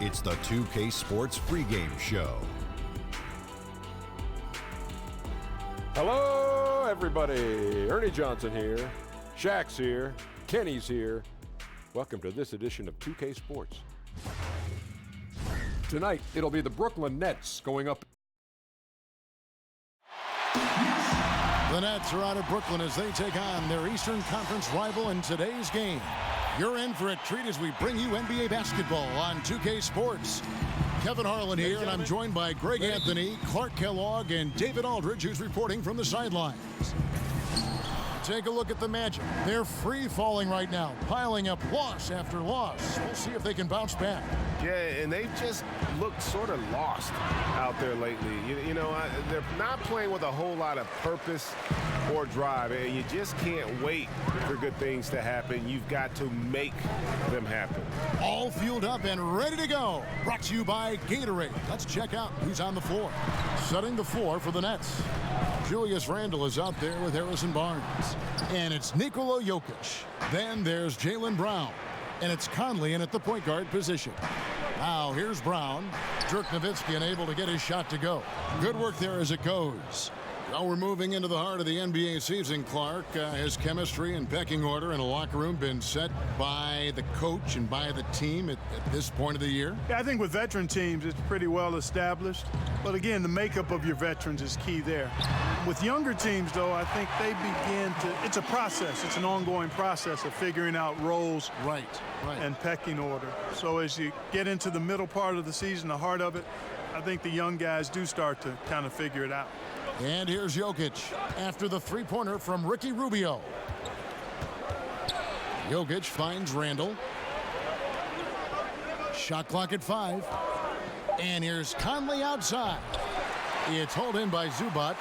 It's the 2K Sports pregame show. Hello, everybody. Ernie Johnson here. Shaq's here. Kenny's here. Welcome to this edition of 2K Sports. Tonight, it'll be the Brooklyn Nets going up. The Nets are out of Brooklyn as they take on their Eastern Conference rival in today's game. You're in for a treat as we bring you NBA basketball on 2K Sports. Kevin Harlan here, and I'm joined by Greg Anthony, Clark Kellogg, and David Aldridge, who's reporting from the sidelines. Take a look at the Magic. They're free-falling right now, piling up loss after loss. We'll see if they can bounce back. Yeah, and they've just looked sort of lost out there lately. You know, they're not playing with a whole lot of purpose or drive, and you just can't wait for good things to happen. You've got to make them happen. All fueled up and ready to go. Brought to you by Gatorade. Let's check out who's on the floor. Setting the floor for the Nets. Julius Randle is out there with Harrison Barnes. And it's Nikola Jokic. Then there's Jaylen Brown. And it's Conley in at the point guard position. Now here's Brown. Dirk Nowitzki unable to get his shot to go. Good work there as it goes. Now we're moving into the heart of the NBA season, Clark. Has chemistry and pecking order in a locker room been set by the coach and by the team at this point of the year? Yeah, I think with veteran teams, it's pretty well established. But again, the makeup of your veterans is key there. With younger teams, though, I think they begin to, it's a process. It's an ongoing process of figuring out roles and pecking order. So as you get into the middle part of the season, the heart of it, I think the young guys do start to kind of figure it out. And here's Jokic after the three-pointer from Ricky Rubio. Jokic finds Randle. Shot clock at 5. And here's Conley outside. It's hauled in by Zubac.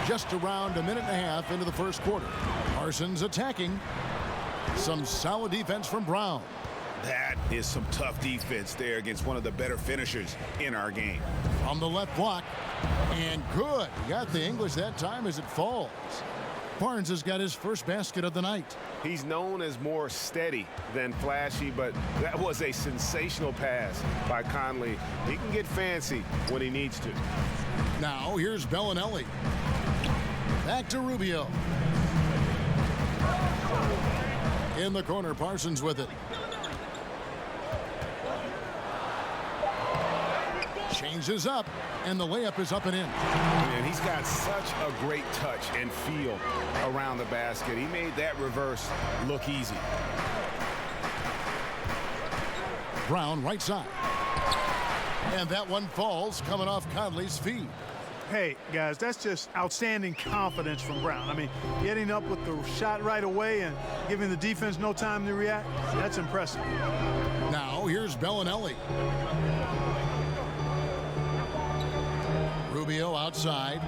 Just around a minute and a half into the first quarter. Parsons attacking. Some solid defense from Brown. That is some tough defense there against one of the better finishers in our game. From the left block. And good. He got the English that time as it falls. Barnes has got his first basket of the night. He's known as more steady than flashy, but that was a sensational pass by Conley. He can get fancy when he needs to. Now here's Bellinelli. Back to Rubio. In the corner, Parsons with it. Changes up, and the layup is up and in. And he's got such a great touch and feel around the basket. He made that reverse look easy. Brown right side. And that one falls coming off Conley's feet. Hey, guys, that's just outstanding confidence from Brown. I mean, getting up with the shot right away and giving the defense no time to react, that's impressive. Now here's Bellinelli. Rubio outside.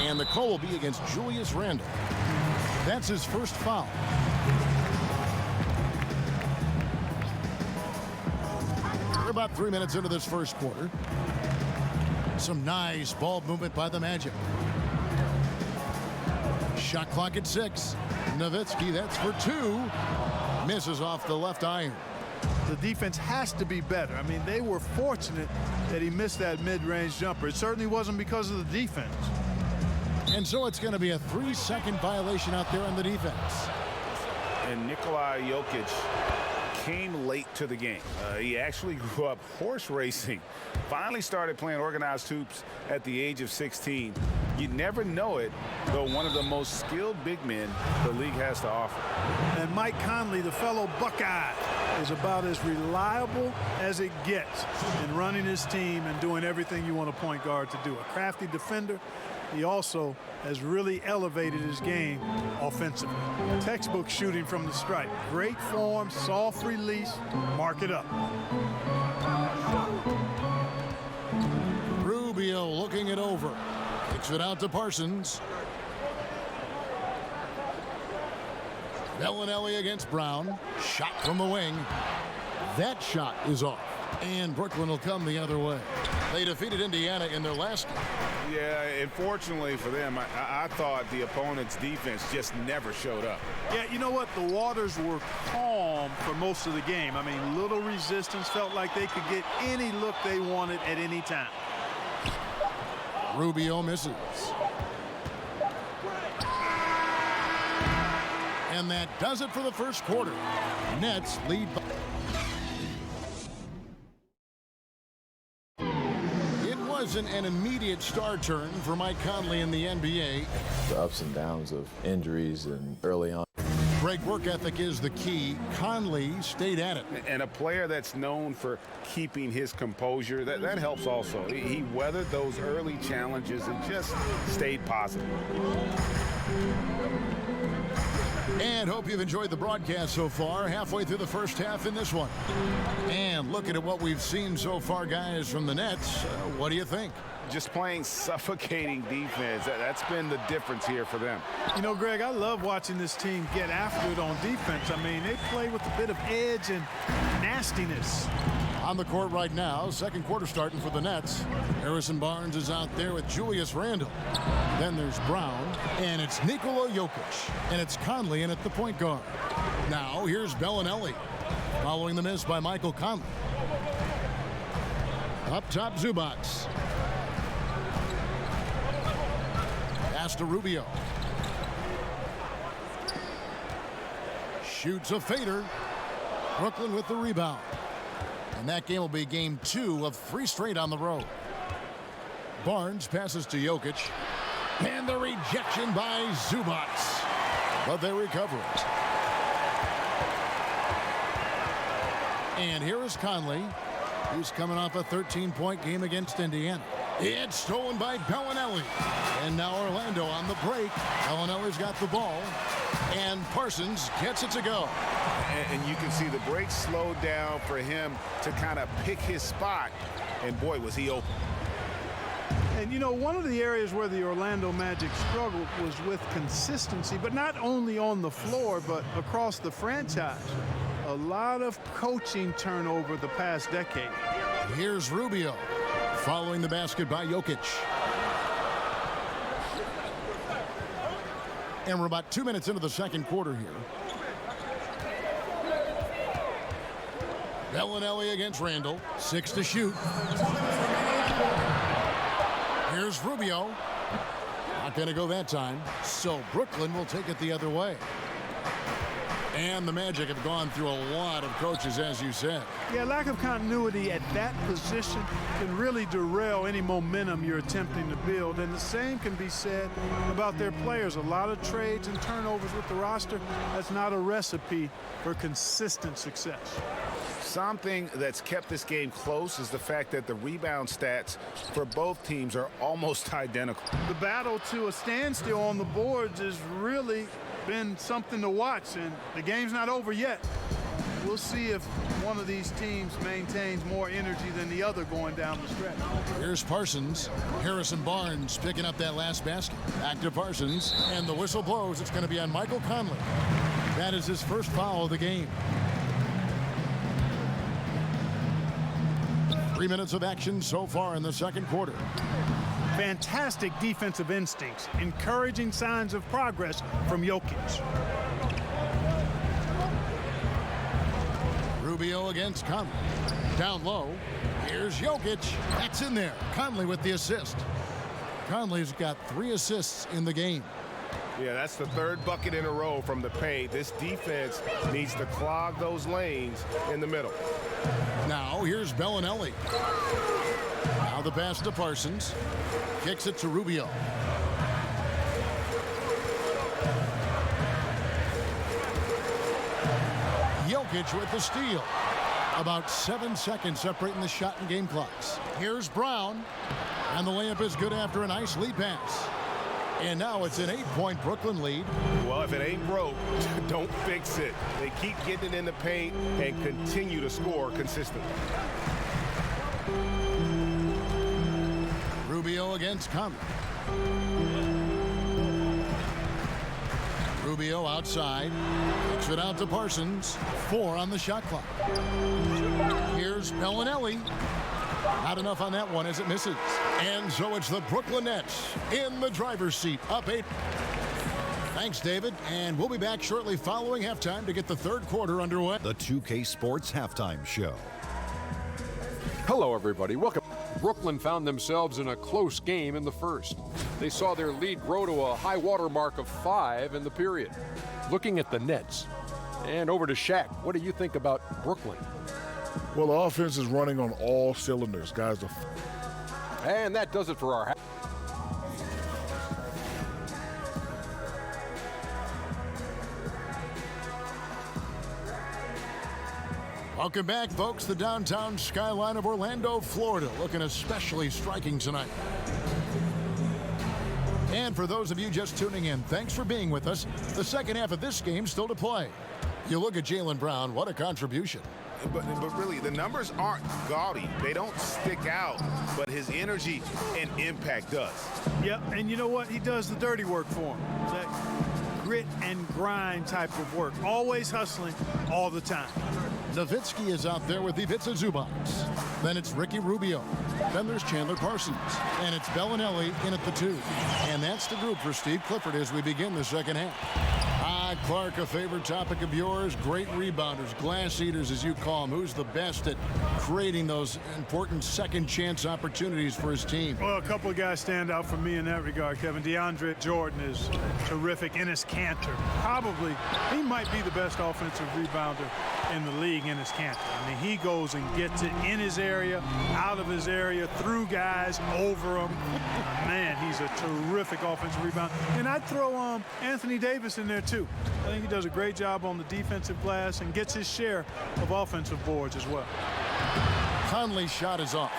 And the call will be against Julius Randle. That's his first foul. We're about 3 minutes into this first quarter. Some nice ball movement by the Magic. Shot clock at 6. Nowitzki, that's for 2. Misses off the left iron. The defense has to be better. I mean, they were fortunate that he missed that mid-range jumper. It certainly wasn't because of the defense. And so it's going to be a 3-second violation out there on the defense. And Nikola Jokic came late to the game. He actually grew up horse racing. Finally started playing organized hoops at the age of 16. You never know it, though one of the most skilled big men the league has to offer. And Mike Conley, the fellow Buckeye, is about as reliable as it gets in running his team and doing everything you want a point guard to do. A crafty defender. He also has really elevated his game offensively. Textbook shooting from the stripe. Great form, soft release, mark it up. Rubio looking it over. Kicks it out to Parsons. Bellinelli against Brown. Shot from the wing. That shot is off. And Brooklyn will come the other way. They defeated Indiana in their last game. Yeah, unfortunately for them, I thought the opponent's defense just never showed up. Yeah, you know what? The waters were calm for most of the game. I mean, little resistance, felt like they could get any look they wanted at any time. Rubio misses. And that does it for the first quarter. Nets lead by... It wasn't an immediate star turn for Mike Conley in the NBA. The ups and downs of injuries and early on. Great work ethic is the key. Conley stayed at it. And a player that's known for keeping his composure, that helps also. He weathered those early challenges and just stayed positive. And hope you've enjoyed the broadcast so far. Halfway through the first half in this one. And looking at what we've seen so far, guys, from the Nets, what do you think? Just playing suffocating defense. That's been the difference here for them. You know, Greg, I love watching this team get after it on defense. I mean, they play with a bit of edge and nastiness. On the court right now, second quarter starting for the Nets. Harrison Barnes is out there with Julius Randle. Then there's Brown, and it's Nikola Jokic, and it's Conley in at the point guard. Now here's Bellinelli, following the miss by Michael Conley. Up top, Zubac. Pass to Rubio. Shoots a fader. Brooklyn with the rebound. And that game will be game 2 of 3 straight on the road. Barnes passes to Jokic. And the rejection by Zubac. But they recover it. And here is Conley, who's coming off a 13-point game against Indiana. It's stolen by Bellinelli. And now Orlando on the break. Bellinelli's got the ball. And Parsons gets it to go. And you can see the break slowed down for him to kind of pick his spot. And boy, was he open. And, you know, one of the areas where the Orlando Magic struggled was with consistency, but not only on the floor, but across the franchise. A lot of coaching turnover the past decade. Here's Rubio, following the basket by Jokic. And we're about 2 minutes into the second quarter here. Bellinelli against Randle. 6 to shoot. Here's Rubio. Not going to go that time. So Brooklyn will take it the other way. And the Magic have gone through a lot of coaches, as you said. Yeah, lack of continuity at that position can really derail any momentum you're attempting to build. And the same can be said about their players. A lot of trades and turnovers with the roster. That's not a recipe for consistent success. Something that's kept this game close is the fact that the rebound stats for both teams are almost identical. The battle to a standstill on the boards has really been something to watch, and the game's not over yet. We'll see if one of these teams maintains more energy than the other going down the stretch. Here's Parsons. Harrison Barnes picking up that last basket. Back to Parsons, and the whistle blows. It's going to be on Michael Conley. That is his first foul of the game. 3 minutes of action so far in the second quarter. Fantastic defensive instincts, encouraging signs of progress from Jokic. Rubio against Conley. Down low. Here's Jokic. That's in there. Conley with the assist. Conley's got 3 assists in the game. Yeah, that's the 3rd bucket in a row from the paint. This defense needs to clog those lanes in the middle. Now here's Bellinelli. Now the pass to Parsons. Kicks it to Rubio. Jokic with the steal. About 7 seconds separating the shot and game clocks. Here's Brown. And the layup is good after a nice lead pass. And now it's an 8-point Brooklyn lead. Well, if it ain't broke, don't fix it. They keep getting it in the paint and continue to score consistently. Rubio against Conley. Rubio outside. Kicks it out to Parsons. 4 on the shot clock. Here's Bellinelli. Not enough on that one as it misses. And so it's the Brooklyn Nets in the driver's seat, up 8. Thanks, David. And we'll be back shortly following halftime to get the third quarter underway. The 2K Sports Halftime Show. Hello, everybody. Welcome. Brooklyn found themselves in a close game in the first. They saw their lead grow to a high water mark of 5 in the period. Looking at the Nets, and over to Shaq, what do you think about Brooklyn? Well, the offense is running on all cylinders, guys. And that does it for our Welcome back, folks. The downtown skyline of Orlando, Florida, looking especially striking tonight. And for those of you just tuning in, thanks for being with us. The second half of this game still to play. You look at Jaylen Brown, what a contribution. But really, the numbers aren't gaudy. They don't stick out, but his energy and impact does. Yep, and you know what? He does the dirty work for him. That grit and grind type of work. Always hustling all the time. Nowitzki is out there with Ivica Zubac. Then it's Ricky Rubio. Then there's Chandler Parsons. And it's Bellinelli in at the 2. And that's the group for Steve Clifford as we begin the second half. Clark, a favorite topic of yours. Great rebounders, glass eaters as you call them. Who's the best at creating those important second chance opportunities for his team? Well, a couple of guys stand out for me in that regard, Kevin. DeAndre Jordan is terrific. Enes Kanter, probably, he might be the best offensive rebounder in the league. Enes Kanter. I mean, he goes and gets it in his area, out of his area, through guys, over them. Man, he's a terrific offensive rebounder. And I'd throw Anthony Davis in there, too. I think he does a great job on the defensive glass and gets his share of offensive boards as well. Conley's shot is off.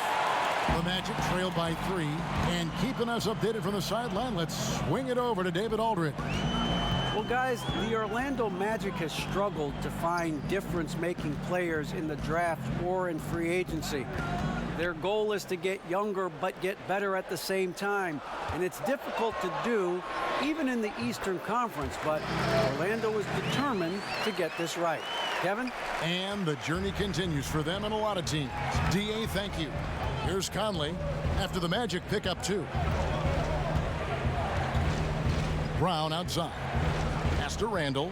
The Magic trail by 3. And keeping us updated from the sideline, let's swing it over to David Aldridge. Well, guys, the Orlando Magic has struggled to find difference-making players in the draft or in free agency. Their goal is to get younger but get better at the same time. And it's difficult to do, even in the Eastern Conference, but Orlando is determined to get this right. Kevin? And the journey continues for them and a lot of teams. D.A., thank you. Here's Conley after the Magic pick up 2. Brown outside. Pass to Randall.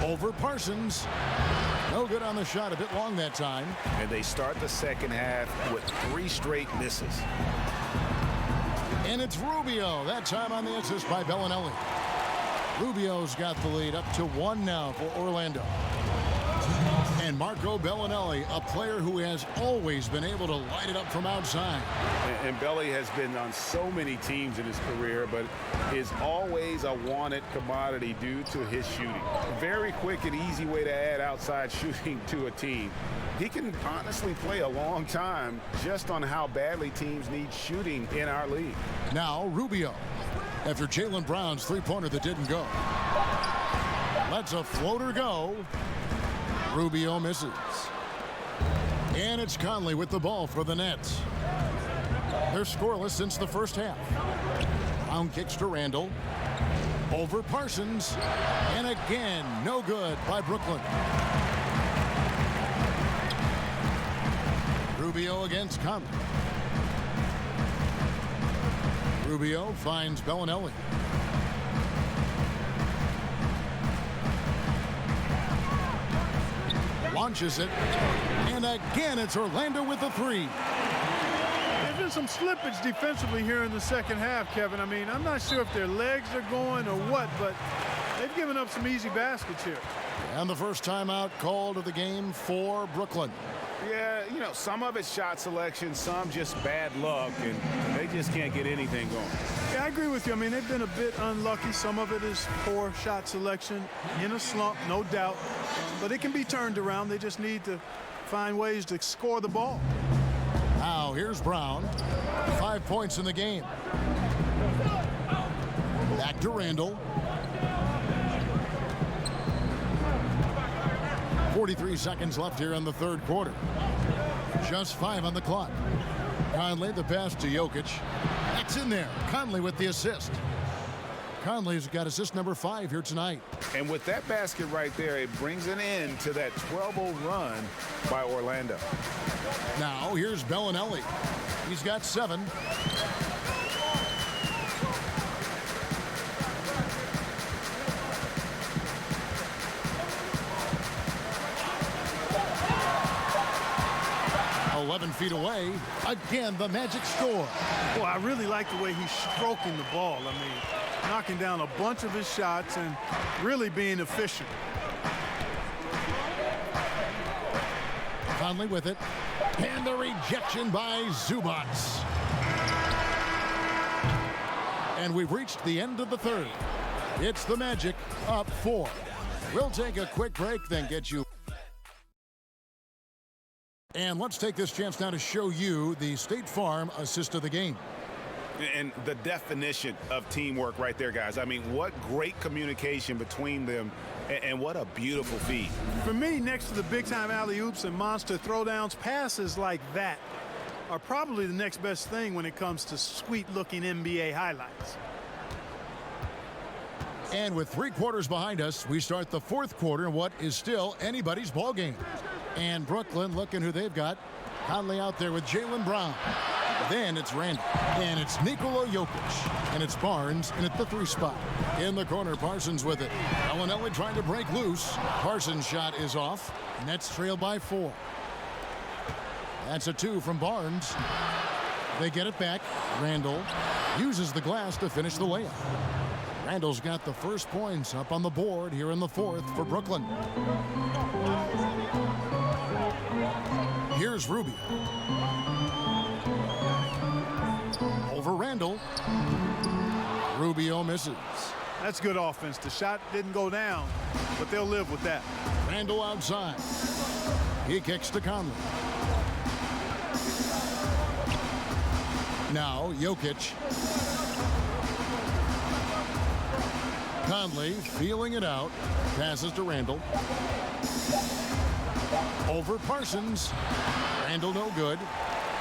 Over Parsons. No good on the shot, a bit long that time. And they start the second half with 3 straight misses. And it's Rubio, that time on the assist by Bellinelli. Rubio's got the lead up to 1 now for Orlando. And Marco Bellinelli, a player who has always been able to light it up from outside. And Belly has been on so many teams in his career, but is always a wanted commodity due to his shooting. Very quick and easy way to add outside shooting to a team. He can honestly play a long time just on how badly teams need shooting in our league. Now Rubio, after Jaylen Brown's three-pointer that didn't go. Lets a floater go. Rubio misses. And it's Conley with the ball for the Nets. They're scoreless since the first half. Brown kicks to Randall. Over Parsons. And again, no good by Brooklyn. Rubio against Conley. Rubio finds Bellinelli. Launches it, and again it's Orlando with the 3. There's been some slippage defensively here in the second half, Kevin. I mean, I'm not sure if their legs are going or what, but they've given up some easy baskets here. And the first timeout called of the game for Brooklyn. Yeah, you know, some of it's shot selection, some just bad luck, and they just can't get anything going. Yeah, I agree with you. I mean, they've been a bit unlucky. Some of it is poor shot selection, in a slump, no doubt. But it can be turned around. They just need to find ways to score the ball. Now, here's Brown. 5 points in the game. Back to Randall. 43 seconds left here in the third quarter. Just 5 on the clock. Conley, the pass to Jokic. It's in there. Conley with the assist. Conley's got assist number 5 here tonight. And with that basket right there, it brings an end to that 12-0 run by Orlando. Now here's Bellinelli. He's got 7. Feet away. Again, the Magic score. Well, I really like the way he's stroking the ball. I mean, knocking down a bunch of his shots and really being efficient. Conley with it. And the rejection by Zubac. And we've reached the end of the third. It's the Magic up 4. We'll take a quick break, then get you. And let's take this chance now to show you the State Farm assist of the game. And the definition of teamwork right there, guys. I mean, what great communication between them, and what a beautiful feed. For me, next to the big-time alley-oops and monster throwdowns, passes like that are probably the next best thing when it comes to sweet-looking NBA highlights. And with 3 quarters behind us, we start the 4th quarter in what is still anybody's ball game. And Brooklyn looking who they've got. Conley out there with Jaylen Brown. Then it's Randall. And it's Nikola Jokic. And it's Barnes in at the 3 spot. In the corner, Parsons with it. Bellinelli trying to break loose. Parsons' shot is off. Nets trail by 4. That's a 2 from Barnes. They get it back. Randall uses the glass to finish the layup. Randall's got the first points up on the board here in the 4th for Brooklyn. Here's Rubio. Over Randall. Rubio misses. That's good offense. The shot didn't go down, but they'll live with that. Randall outside. He kicks to Conley. Now Jokic. Conley feeling it out. Passes to Randall. Over Parsons. Randall no good.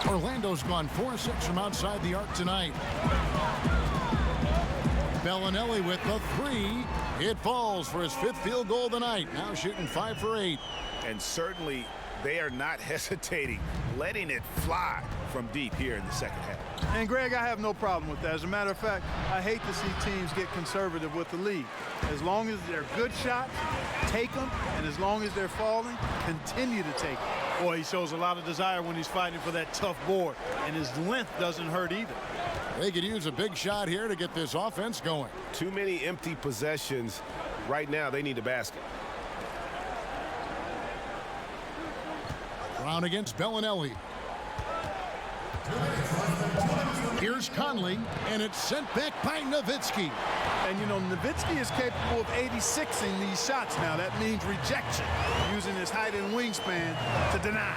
Orlando's gone 4-6 from outside the arc tonight. Bellinelli with the 3. It falls for his 5th field goal of the night. Now shooting 5 for 8. And certainly they are not hesitating, letting it fly from deep here in the second half. And Greg, I have no problem with that. As a matter of fact, I hate to see teams get conservative with the lead. As long as they're good shots, take them, and as long as they're falling, continue to take them. Boy, he shows a lot of desire when he's fighting for that tough board, and his length doesn't hurt either. They could use a big shot here to get this offense going. Too many empty possessions. Right now, they need a basket. Brown against Bellinelli. Here's Conley, and it's sent back by Nowitzki. And, you know, Nowitzki is capable of 86ing these shots now. That means rejection, using his height and wingspan to deny.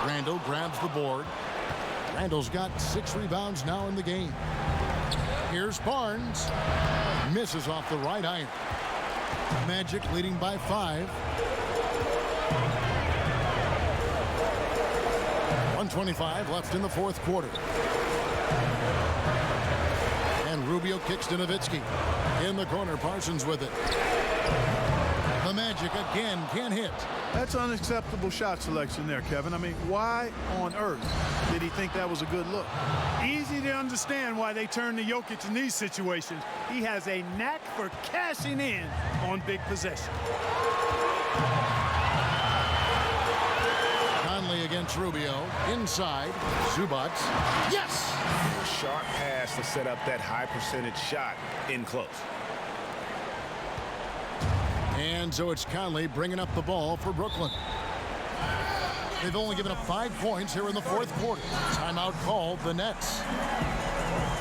Randall grabs the board. Randall's got 6 rebounds now in the game. Here's Barnes. Misses off the right iron. Magic leading by 5. 1:25 left in the 4th quarter. And Rubio kicks to Nowitzki. In the corner, Parsons with it. The Magic again can't hit. That's unacceptable shot selection there, Kevin. I mean, why on earth did he think that was a good look? Easy to understand why they turn to Jokic in these situations. He has a knack for cashing in on big possession. Conley against Rubio. Inside. Zubac. Yes! A sharp pass to set up that high percentage shot in close. And so it's Conley bringing up the ball for Brooklyn. They've only given up 5 points here in the 4th quarter. Timeout called the Nets.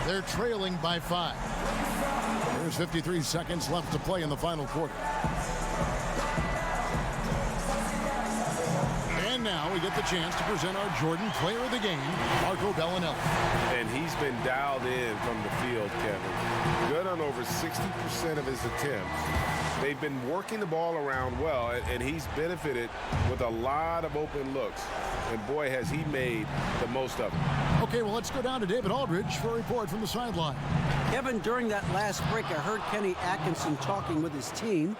They're trailing by 5. There's 53 seconds left to play in the final quarter. And now we get the chance to present our Jordan Player of the Game, Marco Bellinelli. And he's been dialed in from the field, Kevin. Good on over 60% of his attempts. They've been working the ball around well, and he's benefited with a lot of open looks. and boy, has he made the most of it. Okay, well, let's go down to David Aldridge for a report from the sideline. Kevin, during that last break, I heard Kenny Atkinson talking with his team.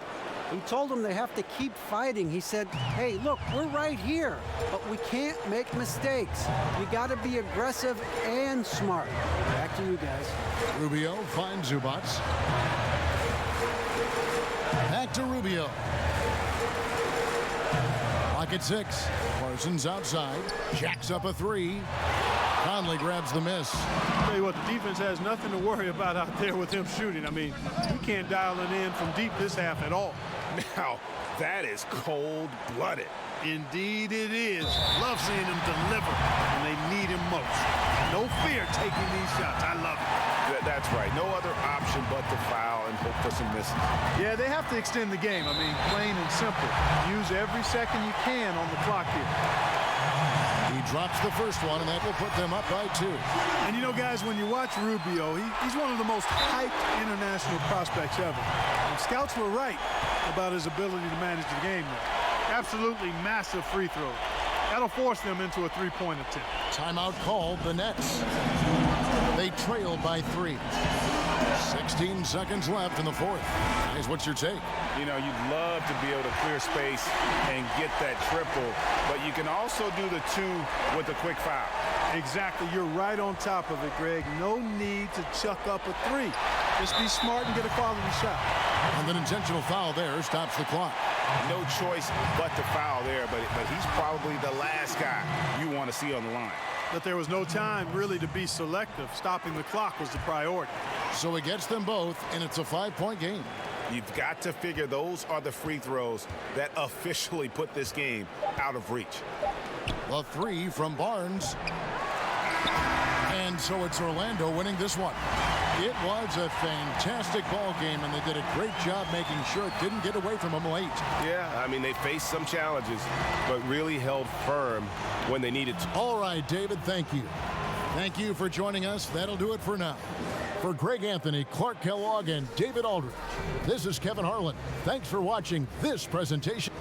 He told them they have to keep fighting. He said, hey, look, we're right here, but we can't make mistakes. We got to be aggressive and smart. Back to you guys. Rubio finds Zubac. Back to Rubio. Clock at 6. Parsons outside. Jacks up a 3. Conley grabs the miss. Tell you what, the defense has nothing to worry about out there with him shooting. I mean, you can't dial it in from deep this half at all. Now, that is cold-blooded. Indeed it is. Love seeing him deliver when they need him most. No fear taking these shots. I love it. That's right. No other option but to foul and hope for some misses. Yeah, they have to extend the game. I mean, plain and simple. Use every second you can on the clock here. He drops the first one, and that will put them up by 2. And you know, guys, when you watch Rubio, he's one of the most hyped international prospects ever. And scouts were right about his ability to manage the game there. Absolutely massive free throws. That'll force them into a three-point attempt. Timeout called, the Nets. They trail by 3. 16 seconds left in the fourth. Guys, what's your take? You know, you'd love to be able to clear space and get that triple, but you can also do the 2 with a quick foul. Exactly. You're right on top of it, Greg. No need to chuck up a 3. Just be smart and get a quality shot. And an intentional foul there stops the clock. No choice but to foul there, but he's probably the last guy you want to see on the line. But there was no time really to be selective. Stopping the clock was the priority. So he gets them both, and it's a 5-point game. You've got to figure those are the free throws that officially put this game out of reach. The 3 from Barnes. And so it's Orlando winning this one. It was a fantastic ball game, and they did a great job making sure it didn't get away from them late. Yeah, I mean, they faced some challenges, but really held firm when they needed to. All right, David, thank you. Thank you for joining us. That'll do it for now. For Greg Anthony, Clark Kellogg, and David Aldridge, this is Kevin Harlan. Thanks for watching this presentation.